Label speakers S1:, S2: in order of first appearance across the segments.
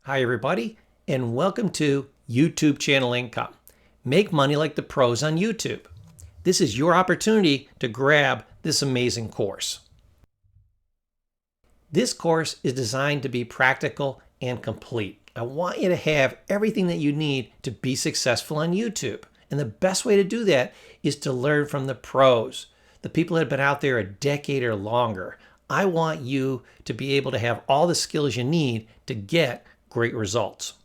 S1: Hi everybody, and welcome to YouTube Channel Income. Make money like the pros on YouTube. This is your opportunity to grab this amazing course. This course is designed to be practical and complete. I want you to have everything that you need to be successful on YouTube. And the best way to do that is to learn from the pros, the people that have been out there a decade or longer. I want you to be able to have all the skills you need to get great results.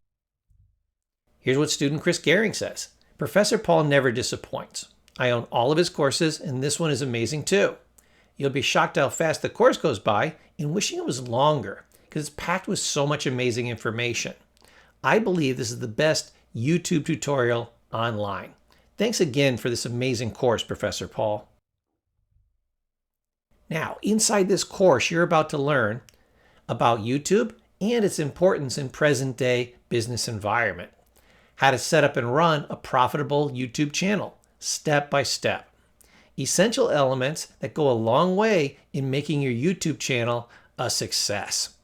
S1: Here's what student Chris Gehring says. Professor Paul never disappoints. I own all of his courses, and this one is amazing too. You'll be shocked how fast the course goes by and wishing it was longer because it's packed with so much amazing information. I believe this is the best YouTube tutorial online. Thanks again for this amazing course, Professor Paul. Now, inside this course, you're about to learn about YouTube and its importance in present-day business environment. How to set up and run a profitable YouTube channel, step by step. Essential elements that go a long way in making your YouTube channel a success.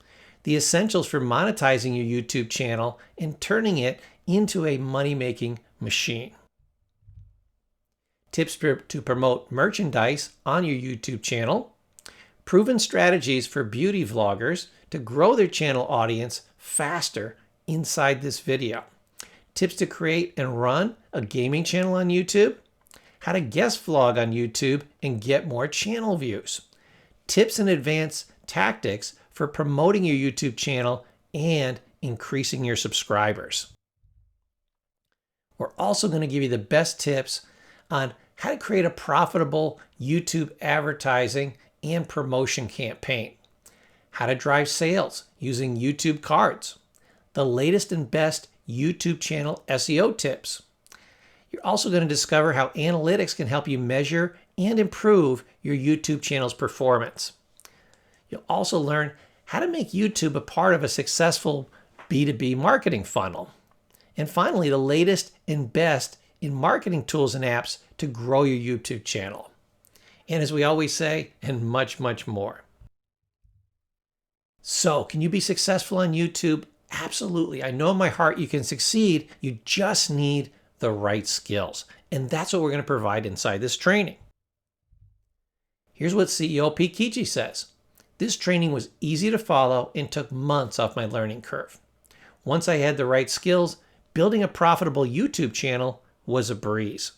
S1: The essentials for monetizing your YouTube channel and turning it into a money-making machine. Tips to promote merchandise on your YouTube channel. Proven strategies for beauty vloggers to grow their channel audience faster inside this video. Tips to create and run a gaming channel on YouTube. How to guest vlog on YouTube and get more channel views. Tips and advanced tactics for promoting your YouTube channel and increasing your subscribers. We're also going to give you the best tips on how to create a profitable YouTube advertising and promotion campaign. How to drive sales using YouTube cards. The latest and best YouTube channel SEO tips. You're also going to discover how analytics can help you measure and improve your YouTube channel's performance. You'll also learn how to make YouTube a part of a successful B2B marketing funnel. And finally, the latest and best in marketing tools and apps to grow your YouTube channel. And as we always say, and much, much more. So, can you be successful on YouTube? Absolutely. I know in my heart you can succeed. You just need the right skills. And that's what we're going to provide inside this training. Here's what CEO Pete Kichi says. This training was easy to follow and took months off my learning curve. Once I had the right skills, building a profitable YouTube channel was a breeze.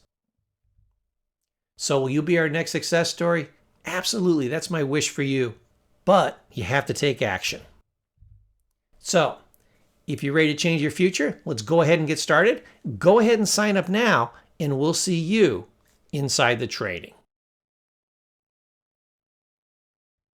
S1: So will you be our next success story? Absolutely. That's my wish for you. But you have to take action. So, if you're ready to change your future, let's go ahead and get started. Go ahead and sign up now, and we'll see you inside the training.